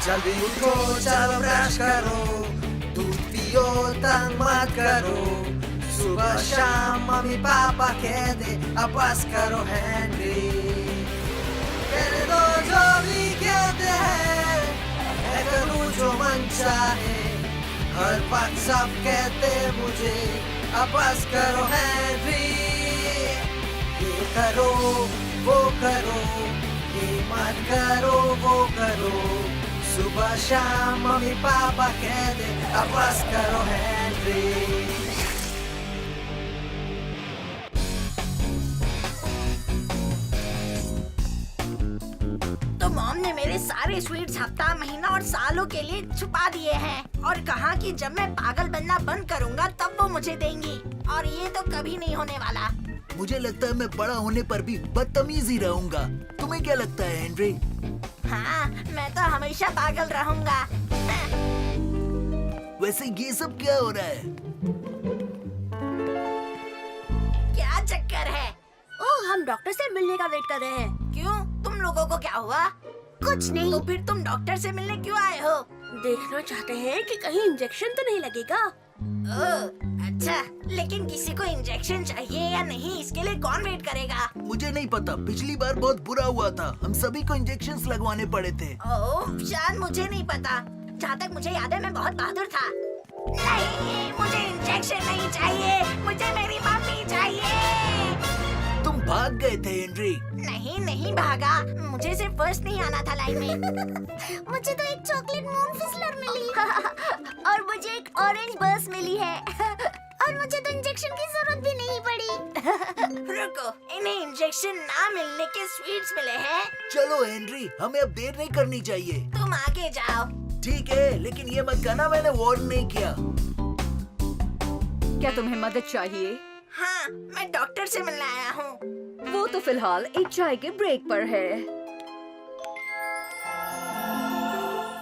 जल्दी उठो, चलो ब्रश करो, दूध पियो, तंग मत करो। सुबह शाम मम्मी पापा कहते अब बस करो हेनरी। कहने दो जो भी कहते हैं, मैं करूँ जो मन चाहे। हर वक्त सब कहते मुझे अब बस करो हेनरी। ये करो वो करो, ये मत करो वो करो। सुबह शाम मम्मी पापा कहते अब बस करो हेनरी। तो मॉम ने मेरे सारे स्वीट्स हफ्ता, महीना और सालों के लिए छुपा दिए हैं और कहा कि जब मैं पागल बनना बंद करूंगा तब वो मुझे देंगी, और ये तो कभी नहीं होने वाला। मुझे लगता है मैं बड़ा होने पर भी बदतमीज ही रहूंगा। तुम्हें क्या लगता है हेनरी? हाँ, मैं तो हमेशा पागल रहूंगा। वैसे ये सब क्या हो रहा है? क्या चक्कर है? ओह, हम डॉक्टर से मिलने का वेट कर रहे हैं। क्यों? तुम लोगों को क्या हुआ? कुछ नहीं। तो फिर तुम डॉक्टर से मिलने क्यों आए हो? देखना चाहते हैं कि कहीं इंजेक्शन तो नहीं लगेगा। ओह, अच्छा, लेकिन किसी को इंजेक्शन चाहिए या नहीं, इसके लिए कौन वेट करेगा? मुझे नहीं पता, पिछली बार बहुत बुरा हुआ था। हम सभी को इंजेक्शंस लगवाने पड़े थे। ओह, शायद मुझे नहीं पता। जहाँ तक मुझे याद है मैं बहुत बहादुर था। नहीं, मुझे इंजेक्शन नहीं चाहिए, मुझे मेरी मम्मी चाहिए। तुम भाग गए थे हेनरी। नहीं भागा, मुझे सिर्फ फर्स्ट नहीं आना था लाइन में। मुझे तो एक चॉकलेट मून फिसलर मिली और मुझे एक ऑरेंज बस मिली है और मुझे तो इंजेक्शन की जरूरत भी नहीं पड़ी। रुको, इन्हें इंजेक्शन ना मिलने के स्वीट्स मिले हैं। चलो हेनरी, हमें अब देर नहीं करनी चाहिए। तुम आगे जाओ। ठीक है, लेकिन ये मत कहना मैंने वार्न नहीं किया। क्या तुम्हें मदद चाहिए? हाँ, मैं डॉक्टर से मिलने आया हूँ। वो तो फिलहाल एक चाय के ब्रेक पर है।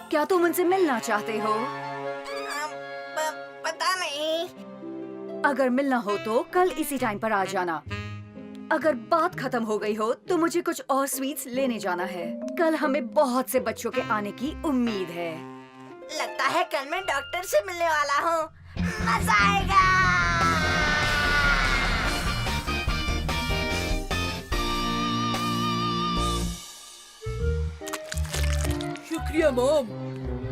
क्या तुम उनसे मिलना चाहते हो? पता नहीं। अगर मिलना हो तो कल इसी टाइम पर आ जाना। अगर बात खत्म हो गई हो तो मुझे कुछ और स्वीट्स लेने जाना है। कल हमें बहुत से बच्चों के आने की उम्मीद है। लगता है कल मैं डॉक्टर से मिलने वाला हूँ। मजा आएगा। शुक्रिया मॉम।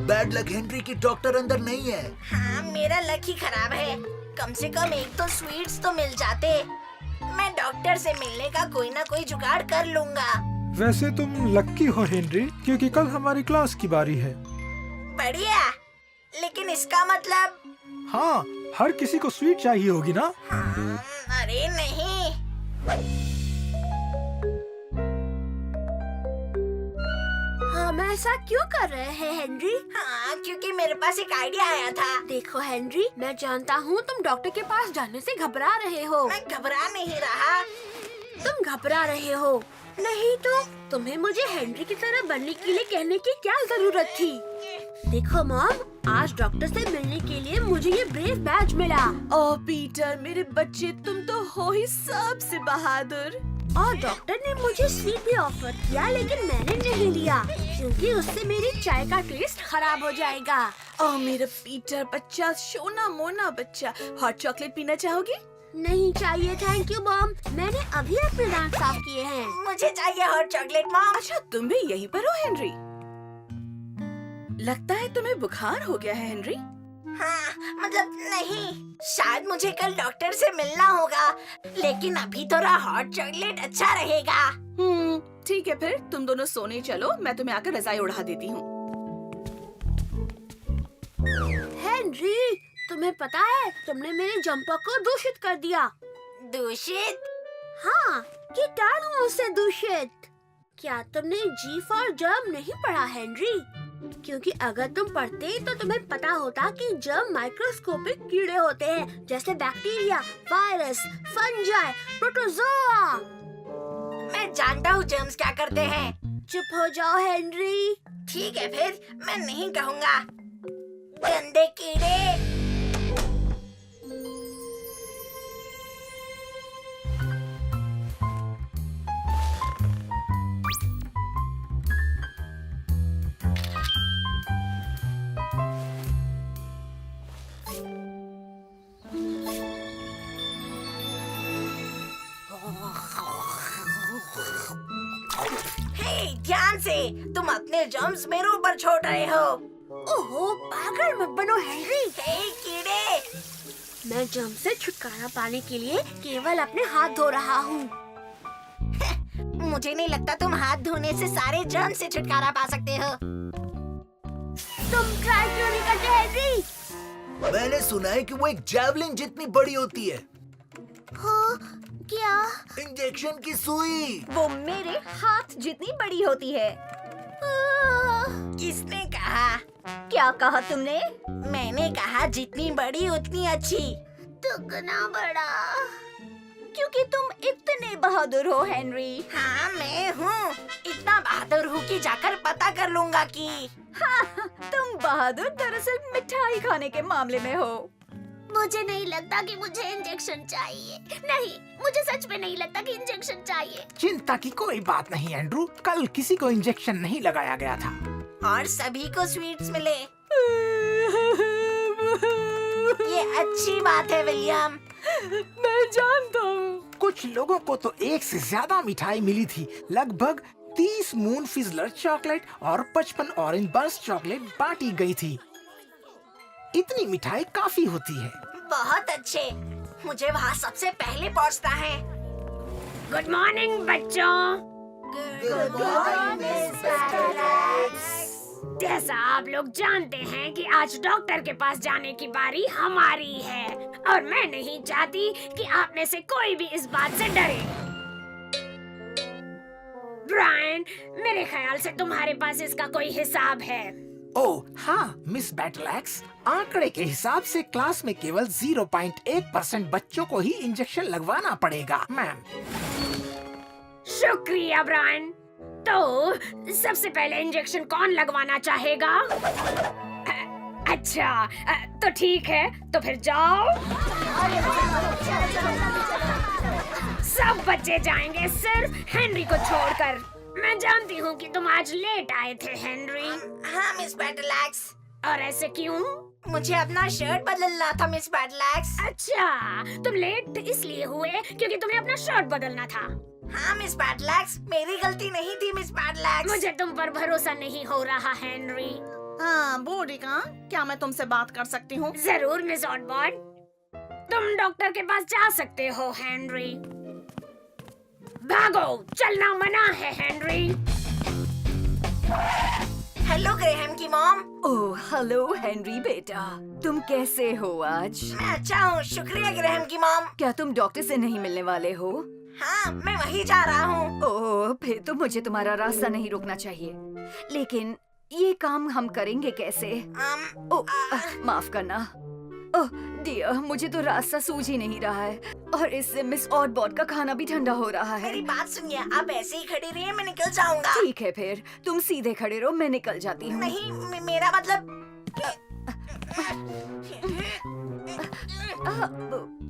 बैड लक हेनरी की डॉक्टर अंदर नहीं है। हाँ, मेरा लक ही खराब है। कम से कम एक तो स्वीट्स तो मिल जाते। मैं डॉक्टर से मिलने का कोई ना कोई जुगाड़ कर लूंगा। वैसे तुम लक्की हो हेनरी, क्योंकि कल हमारी क्लास की बारी है। बढ़िया, लेकिन इसका मतलब? हाँ, हर किसी को स्वीट चाहिए होगी ना? हाँ, अरे नहीं। हम ऐसा क्यों कर रहे हैं हेनरी? हाँ, क्योंकि मेरे पास एक आइडिया आया था। देखो हेनरी, मैं जानता हूँ तुम डॉक्टर के पास जाने से घबरा रहे हो। मैं घबरा नहीं रहा। तुम घबरा रहे हो। नहीं तो तुम्हें मुझे हेनरी की तरह बनने के लिए कहने की क्या जरूरत थी? देखो मॉम, आज डॉक्टर से मिलने के लिए मुझे ये ब्रेव बैज मिला। ओह पीटर, मेरे बच्चे, तुम तो हो ही सबसे बहादुर। और डॉक्टर ने मुझे स्वीट भी ऑफर किया, लेकिन मैंने नहीं लिया क्योंकि उससे मेरी चाय का टेस्ट खराब हो जाएगा। ओह मेरा पीटर बच्चा, सोना मोना बच्चा, हॉट चॉकलेट पीना चाहोगी? नहीं चाहिए, थैंक यू मॉम। मैंने अभी अपने दांत साफ किए हैं। मुझे चाहिए हॉट चॉकलेट मॉम। अच्छा, तुम भी यहीं पर हो हेनरी? लगता है तुम्हें बुखार हो गया है हेनरी। हाँ, मतलब नहीं, शायद मुझे कल डॉक्टर से मिलना होगा, लेकिन अभी थोड़ा हॉट चॉकलेट अच्छा रहेगा। ठीक है, फिर तुम दोनों सोने चलो, मैं तुम्हें आकर रजाई उड़ा देती हूँ। हेनरी, तुम्हें पता है तुमने मेरे जंपर को दूषित कर दिया। दूषित? हाँ, कीटाणुओं से दूषित। क्या तुमने जी फॉर जर्म नहीं पढ़ा हेनरी? क्योंकि अगर तुम पढ़ते तो तुम्हें पता होता कि जर्म माइक्रोस्कोपिक कीड़े होते हैं, जैसे बैक्टीरिया, वायरस, फंजाई, प्रोटोजोआ। मैं जानता हूँ जर्म्स क्या करते हैं। चुप हो जाओ हेनरी। ठीक है, फिर मैं नहीं कहूँगा। गंदे कीड़े। ध्यान से, तुम अपने जर्म्स मेरे ऊपर छोड़ रहे हो। ओहो, पागल मत बनो हेनरी। हे कीड़े, मैं जर्म से छुटकारा पाने के लिए केवल अपने हाथ धो रहा हूँ। मुझे नहीं लगता तुम हाथ धोने से सारे जर्म से छुटकारा पा सकते हो। तुम ट्राई क्यों नहीं करते हेनरी? मैंने सुना है कि वो एक जैवलिन जितनी बड़ी होती है। हाँ, क्या? इंजेक्शन की सुई। वो मेरे हाथ जितनी बड़ी होती है। किसने कहा? क्या कहा तुमने? मैंने कहा जितनी बड़ी उतनी अच्छी। दुगना बड़ा। क्योंकि तुम इतने बहादुर हो हेनरी। हाँ मैं हूँ, इतना बहादुर हूँ कि जाकर पता कर लूँगा कि हाँ, तुम बहादुर दरअसल मिठाई खाने के मामले में हो। मुझे नहीं लगता कि मुझे इंजेक्शन चाहिए। नहीं, मुझे सच में नहीं लगता कि इंजेक्शन चाहिए। चिंता की कोई बात नहीं एंड्रू, कल किसी को इंजेक्शन नहीं लगाया गया था। और सभी को स्वीट्स मिले। ये अच्छी बात है विलियम। मैं जानता हूँ। कुछ लोगों को तो एक से ज्यादा मिठाई मिली थी। लगभग 30 मून फिज़लर चॉकलेट और 55 ऑरेंज बर्स्ट चॉकलेट बांटी गई थी। इतनी मिठाई काफी होती है। बहुत अच्छे, मुझे वहाँ सबसे पहले पहुँचना है। गुड मॉर्निंग बच्चों। जैसा आप लोग जानते हैं कि आज डॉक्टर के पास जाने की बारी हमारी है और मैं नहीं चाहती कि आप में से कोई भी इस बात से डरे। ब्रायन, मेरे ख्याल से तुम्हारे पास इसका कोई हिसाब है। ओह हाँ मिस बैटलैक्स, आंकड़े के हिसाब से क्लास में केवल 0.1% बच्चों को ही इंजेक्शन लगवाना पड़ेगा मैम। शुक्रिया ब्रायन। तो सबसे पहले इंजेक्शन कौन लगवाना चाहेगा? अच्छा, तो ठीक है, तो फिर जाओ। सब बच्चे जाएंगे सिर्फ हेनरी को छोड़कर। मैं जानती हूँ कि तुम आज लेट आए थे हेनरी। हाँ मिस बैटलैक्स। और ऐसे क्यों? मुझे अपना शर्ट बदलना था मिस बैटलैक्स। अच्छा, तुम लेट इसलिए हुए क्योंकि तुम्हें अपना शर्ट बदलना था। हाँ मिस बैटलैक्स, मेरी गलती नहीं थी मिस बैटलैक्स। मुझे तुम पर भरोसा नहीं हो रहा हेनरी। हाँ बोरिका, क्या मैं तुमसे बात कर सकती हूँ? जरूर मिस ऑटबॉर्न, तुम डॉक्टर के पास जा सकते हो हेनरी। भागो, चलना मना है हेनरी। हेलो ग्रेहम की मॉम। ओह हेलो हेनरी बेटा, तुम कैसे हो आज? मैं अच्छा हूँ, शुक्रिया ग्रेहम की मॉम। क्या तुम डॉक्टर से नहीं मिलने वाले हो? हाँ मैं वहीं जा रहा हूँ। ओह फिर तो मुझे तुम्हारा रास्ता नहीं रोकना चाहिए, लेकिन ये काम हम करेंगे कैसे? माफ करना। ओह डियर, मुझे तो रास्ता सूझ ही नहीं रहा है और इससे मिस ऑटबॉट का खाना भी ठंडा हो रहा है। मेरी बात सुनिए, आप ऐसे ही खड़ी रहिए, मैं निकल जाऊंगा। ठीक है फिर तुम सीधे खड़े रहो, मैं निकल जाती हूँ। नहीं मेरा मतलब।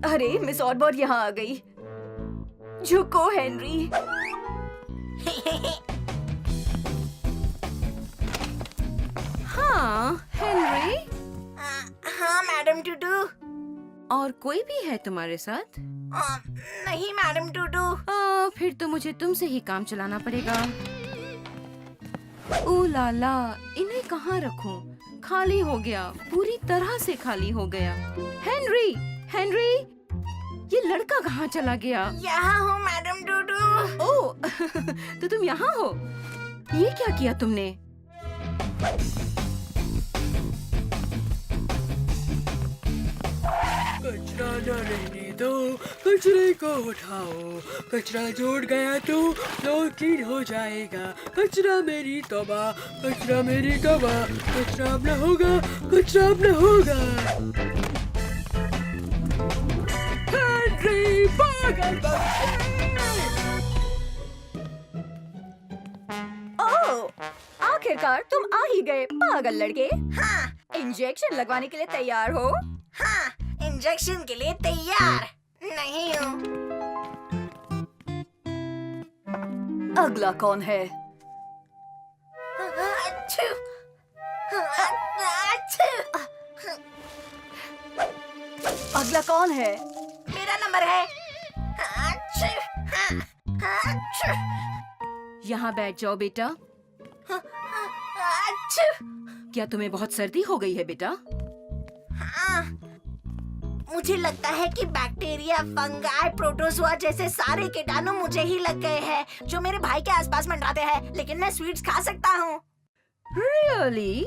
अरे मिस ऑटबॉट यहाँ आ गई। झुको हेनरी। हाँ हेनरी, हाँ मैडम टूडू। और कोई भी है तुम्हारे साथ? नहीं मैडम टूडू। फिर तो मुझे तुमसे ही काम चलाना पड़ेगा। ओ लाला, इन्हें कहाँ रखूं? खाली हो गया, पूरी तरह से खाली हो गया। हेनरी, हेनरी, ये लड़का कहाँ चला गया? यहाँ हूँ मैडम टूडू। ओह तो तुम यहाँ हो? ये क्या किया तुमने? कचरा न रहने दो, कचरे को उठाओ। कचरा जोड़ गया तो क्लीन हो जाएगा। कचरा मेरी तौबा, कचरा मेरी तौबा। कचरा अब न होगा, कचरा अब न होगा। हेनरी, पागल बच्चे! ओह आखिरकार तुम आ ही गए पागल लड़के। हाँ इंजेक्शन लगवाने के लिए तैयार हो? हाँ, इंजेक्शन के लिए तैयार नहीं हूँ। अगला कौन है? अच्छू, अच्छू। अगला कौन है? मेरा नंबर है। अच्छू, अच्छू। यहाँ बैठ जाओ बेटा। अच्छा। क्या तुम्हें बहुत सर्दी हो गई है बेटा? हाँ, मुझे लगता है कि बैक्टीरिया, फंगाई, प्रोटोजोआ जैसे सारे कीटाणु मुझे ही लग गए हैं जो मेरे भाई के आसपास मंडराते हैं। लेकिन मैं स्वीट्स खा सकता हूँ। Really?